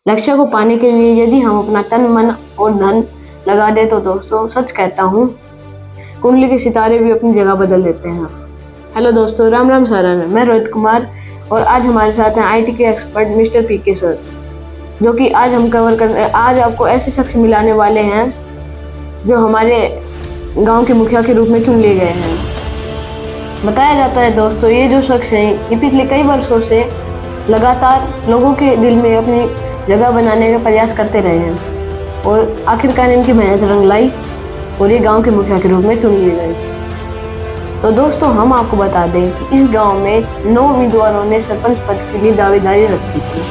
लक्ष्य को पाने के लिए यदि हम अपना तन मन और धन लगा दे तो दोस्तों सच कहता हूँ कुंडली के सितारे भी अपनी जगह बदल देते हैं। हेलो दोस्तों, राम राम सर। मैं रोहित कुमार और आज हमारे साथ हैं आईटी के एक्सपर्ट मिस्टर पीके सर, जो कि आज आपको ऐसे शख्स मिलाने वाले हैं जो हमारे गांव के मुखिया के रूप में चुन लिए गए हैं। बताया जाता है दोस्तों, ये जो शख्स हैं ये पिछले कई वर्षों से लगातार लोगों के दिल में अपनी जगह बनाने का प्रयास करते रहे हैं और आखिरकार इनकी मेहनत रंग लाई और ये गांव के मुखिया के रूप में चुन लिए गए। तो दोस्तों हम आपको बता दें कि इस गांव में 9 उम्मीदवारों ने सरपंच पद के लिए दावेदारी रखी थी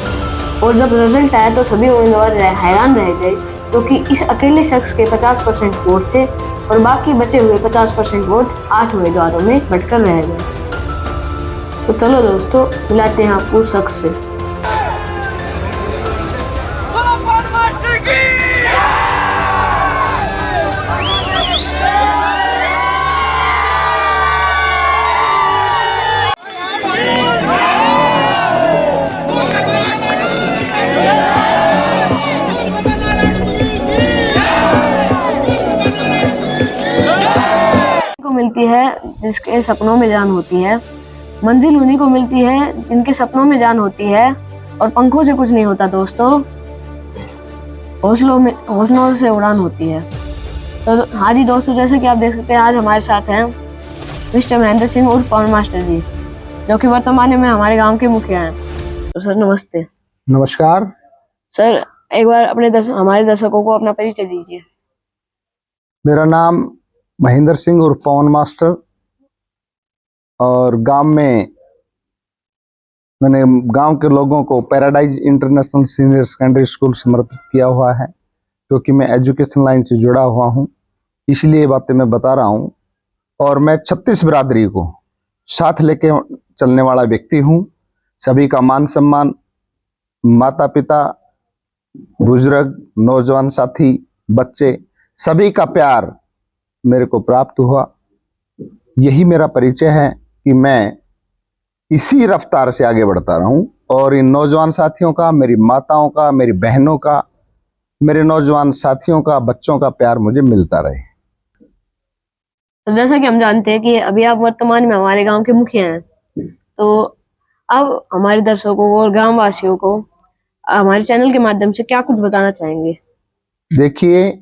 और जब रिजल्ट आया तो सभी उम्मीदवार हैरान रह गए क्योंकि इस अकेले शख्स के 50% वोट थे और बाकी बचे हुए 50% वोट 8 उम्मीदवारों में बंटकर रह गए। तो चलो दोस्तों मिलाते हैं आपको शख्स से। मिलती है जिसके सपनों में जान होती है, मंजिल उन्हीं को मिलती है जिनके सपनों में जान होती है और पंखों से कुछ नहीं होता दोस्तों, हौसलों से उड़ान होती है। तो हाँ जी दोस्तों, जैसे कि आप देख सकते हैं आज हमारे साथ हैं मिस्टर महेंद्र सिंह उर्फ पवन मास्टर जी, जो कि वर्तमान में हमारे गांव के मुखिया हैं। तो सर नमस्ते। नमस्कार सर, एक बार हमारे दर्शकों को अपना परिचय दीजिए। मेरा नाम महेंद्र सिंह उर्फ पवन मास्टर और मैंने गांव के लोगों को paradise international senior secondary school समर्पित किया हुआ है, क्योंकि मैं एजुकेशन लाइन से जुड़ा हुआ हूं, इसलिए ये बातें मैं बता रहा हूं। और मैं 36 बिरादरी को साथ लेके चलने वाला व्यक्ति हूं। सभी का मान सम्मान, माता पिता, बुजुर्ग, नौजवान साथी, बच्चे, सभी का प्यार मेरे को प्राप्त हुआ। यही मेरा परिचय है कि मैं इसी रफ्तार से आगे बढ़ता रहूं और इन नौजवान साथियों का, मेरी माताओं का, मेरी बहनों का, मेरे नौजवान साथियों का, बच्चों का प्यार मुझे मिलता रहे। तो जैसा कि हम जानते हैं कि अभी आप वर्तमान में हमारे गांव के मुखिया हैं, तो अब हमारे दर्शकों को और गांव वासियों को हमारे चैनल के माध्यम से क्या कुछ बताना चाहेंगे? देखिए,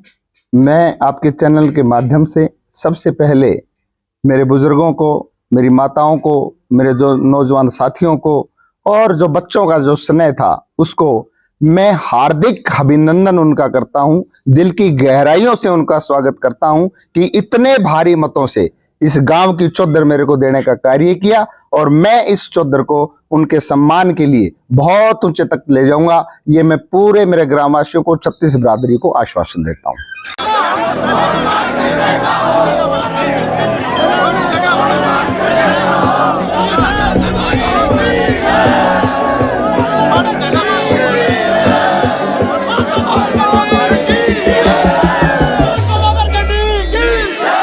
मैं आपके चैनल के माध्यम से सबसे पहले मेरे बुजुर्गों को, मेरी माताओं को, मेरे जो नौजवान साथियों को और जो बच्चों का जो स्नेह था उसको मैं हार्दिक अभिनंदन उनका करता हूं। दिल की गहराइयों से उनका स्वागत करता हूं कि इतने भारी मतों से इस गांव की चौधर मेरे को देने का कार्य किया और मैं इस चौधर को उनके सम्मान के लिए बहुत ऊंचे तक ले जाऊंगा। ये मैं पूरे मेरे ग्रामवासियों को, 36 बिरादरी को आश्वासन देता हूं।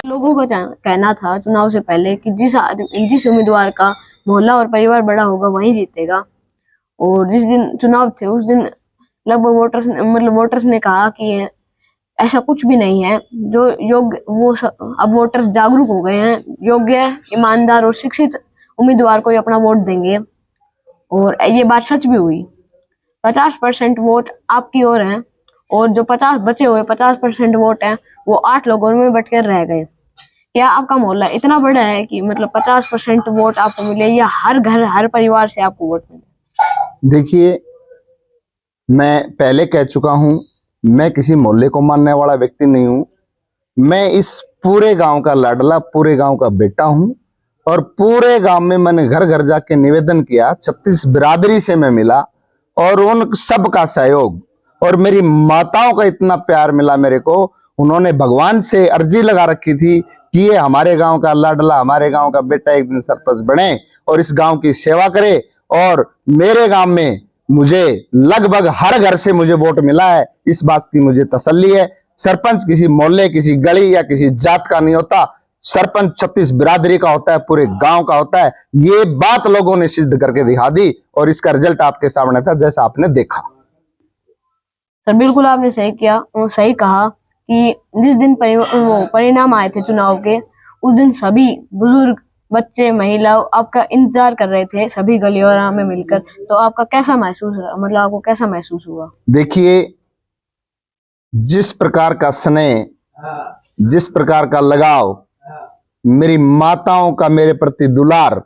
लोगों का कहना था चुनाव से पहले कि जिस उम्मीदवार का मोहल्ला और परिवार बड़ा होगा वही जीतेगा, और जिस दिन चुनाव थे उस दिन लगभग वोटर्स ने कहा कि ऐसा कुछ भी नहीं है। जो योग्य अब वोटर्स जागरूक हो गए हैं, योग्य, ईमानदार और शिक्षित उम्मीदवार को ही अपना वोट देंगे और ये बात सच भी हुई। 50% वोट आपकी ओर है और जो 50% वोट है वो 8 लोगों में बंटकर रह गए। क्या आपका मोहल्ला इतना बड़ा है कि मतलब 50% वोट आपको मिले या हर घर हर परिवार से आपको वोट मिले? देखिए, मैं पहले कह चुका हूं, मैं किसी मोहल्ले को मानने वाला व्यक्ति नहीं हूं। मैं इस पूरे गांव का लाडला, पूरे गांव का बेटा हूं और पूरे गांव में मैंने घर घर जाके निवेदन किया। 36 बिरादरी से मैं मिला और उन सब का सहयोग और मेरी माताओं का इतना प्यार मिला मेरे को। उन्होंने भगवान से अर्जी लगा रखी थी कि ये हमारे गांव का लाडला, हमारे गांव का बेटा एक दिन सरपंच बने और इस गांव की सेवा करे। और मेरे गांव में मुझे लगभग हर घर से मुझे वोट मिला है, इस बात की मुझे तसल्ली है। सरपंच किसी मोहल्ले, किसी गली या किसी जात का नहीं होता, सरपंच 36 बिरादरी का होता है, पूरे गांव का होता है। ये बात लोगों ने सिद्ध करके दिखा दी और इसका रिजल्ट आपके सामने था, जैसा आपने देखा। सर बिल्कुल आपने सही किया, सही कहा कि जिस दिन परिणाम आए थे चुनाव के, उस दिन सभी बुजुर्ग, बच्चे, महिला आपका इंतजार कर रहे थे, सभी गलियों में मिलकर। तो आपका कैसा महसूस हुआ, मतलब आपको कैसा महसूस हुआ? देखिए, जिस प्रकार का स्नेह, जिस प्रकार का लगाव, मेरी माताओं का मेरे प्रति दुलार,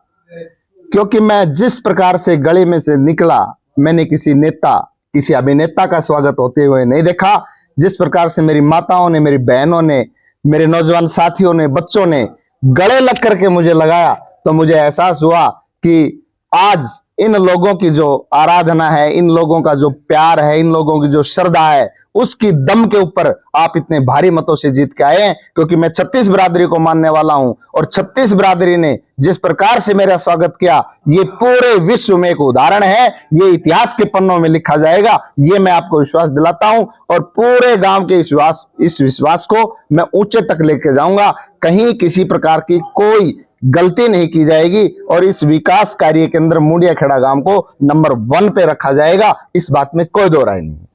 क्योंकि मैं जिस प्रकार से गली में से निकला, मैंने किसी नेता, किसी अभिनेता का स्वागत होते हुए नहीं देखा। जिस प्रकार से मेरी माताओं ने, मेरी बहनों ने, मेरे नौजवान साथियों ने, बच्चों ने गले लग करके मुझे लगाया, तो मुझे एहसास हुआ कि आज इन लोगों की जो आराधना है, इन लोगों का जो प्यार है, इन लोगों की जो श्रद्धा है, उसकी दम के ऊपर आप इतने भारी मतों से जीत के आए हैं। क्योंकि मैं 36 बिरादरी को मानने वाला हूं, और 36 बिरादरी ने जिस प्रकार से मेरा स्वागत किया, ये पूरे विश्व में एक उदाहरण है, ये इतिहास के पन्नों में लिखा जाएगा, ये मैं आपको विश्वास दिलाता हूं। और पूरे गांव के इस विश्वास को मैं ऊंचे तक लेके जाऊंगा। कहीं किसी प्रकार की कोई गलती नहीं की जाएगी, और इस विकास कार्य के अंदर मुंडिया खेड़ा गांव को नंबर 1 पे रखा जाएगा, इस बात में कोई दो राय नहीं है।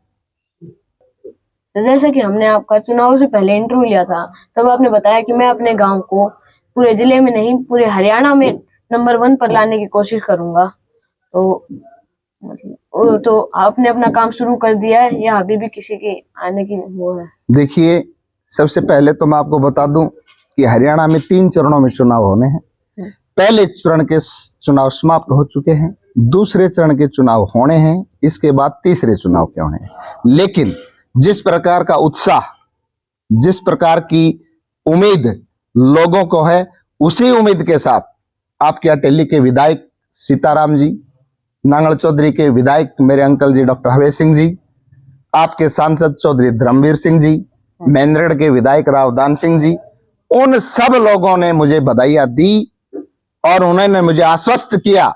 जैसे कि हमने आपका चुनाव से पहले इंटरव्यू लिया था, तब आपने बताया कि मैं अपने गांव को पूरे जिले में नहीं, पूरे हरियाणा में नंबर 1 पर लाने की कोशिश करूंगा। तो आपने अपना काम शुरू कर दिया है या अभी भी किसी के आने की वो है? देखिए, सबसे पहले तो मैं आपको बता दूं कि हरियाणा में 3 चरणों में चुनाव होने हैं। पहले चरण के चुनाव समाप्त हो चुके हैं, दूसरे चरण के चुनाव होने हैं, इसके बाद तीसरे चुनाव के होने हैं। लेकिन जिस प्रकार का उत्साह, जिस प्रकार की उम्मीद लोगों को है, उसी उम्मीद के साथ आपके अटेली के विधायक सीताराम जी, नांगल चौधरी के विधायक मेरे अंकल जी डॉक्टर हवेश सिंह जी, आपके सांसद चौधरी धर्मवीर सिंह जी, मेंद्रगढ़ के विधायक रावदान सिंह जी, उन सब लोगों ने मुझे बधाइयां दी, और उन्होंने मुझे आश्वस्त किया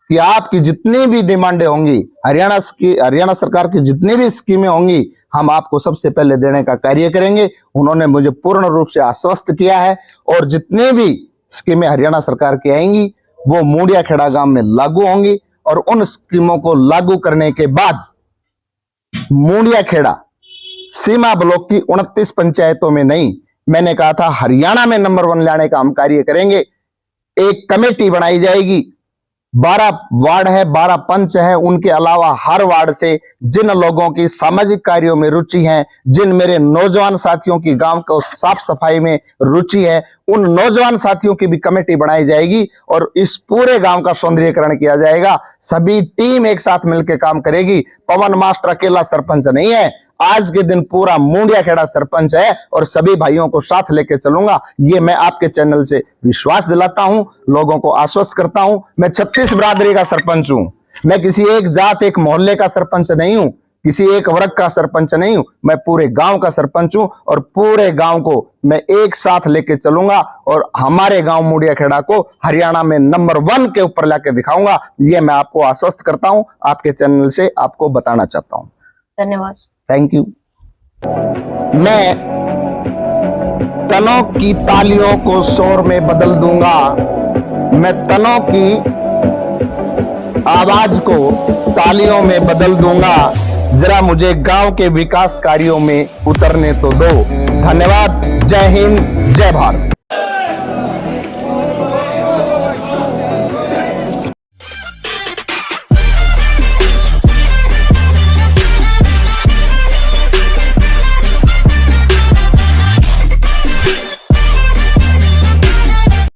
कि आपकी जितनी भी डिमांडें होंगी, हरियाणा सरकार की जितनी भी स्कीमें होंगी, हम आपको सबसे पहले देने का कार्य करेंगे। उन्होंने मुझे पूर्ण रूप से आश्वस्त किया है, और जितनी भी स्कीमें हरियाणा सरकार की आएंगी वो मुंडिया खेड़ा गांव में लागू होंगी। और उन स्कीमों को लागू करने के बाद मुंडिया खेड़ा सीमा ब्लॉक की 29 पंचायतों में नहीं, मैंने कहा था हरियाणा में नंबर 1 लाने का हम कार्य करेंगे। एक कमेटी बनाई जाएगी, 12 वार्ड है, 12 पंच है, उनके अलावा हर वार्ड से जिन लोगों की सामाजिक कार्यों में रुचि है, जिन मेरे नौजवान साथियों की गांव को साफ सफाई में रुचि है, उन नौजवान साथियों की भी कमेटी बनाई जाएगी, और इस पूरे गांव का सौंदर्यीकरण किया जाएगा। सभी टीम एक साथ मिलकर काम करेगी। पवन मास्टर अकेला सरपंच नहीं है, आज के दिन पूरा मुंडिया खेड़ा सरपंच है, और सभी भाइयों को साथ लेके चलूंगा। ये मैं आपके चैनल से विश्वास दिलाता हूं, लोगों को आश्वस्त करता हूं। मैं 36 बिरादरी का सरपंच हूं, मैं किसी एक जात, एक मोहल्ले का सरपंच नहीं हूं, किसी एक वर्ग का सरपंच नहीं हूं, मैं पूरे गांव का सरपंच हूं, और पूरे गांव को मैं एक साथ लेके चलूंगा, और हमारे गांव मुंडिया खेड़ा को हरियाणा में नंबर 1 के ऊपर लाके दिखाऊंगा। ये मैं आपको आश्वस्त करता हूं, आपके चैनल से आपको बताना चाहता हूं। धन्यवाद। Thank you. मैं तनों की तालियों को शोर में बदल दूंगा, मैं तनों की आवाज को तालियों में बदल दूंगा। जरा मुझे गांव के विकास कार्यों में उतरने तो दो। धन्यवाद। जय हिंद, जय भारत।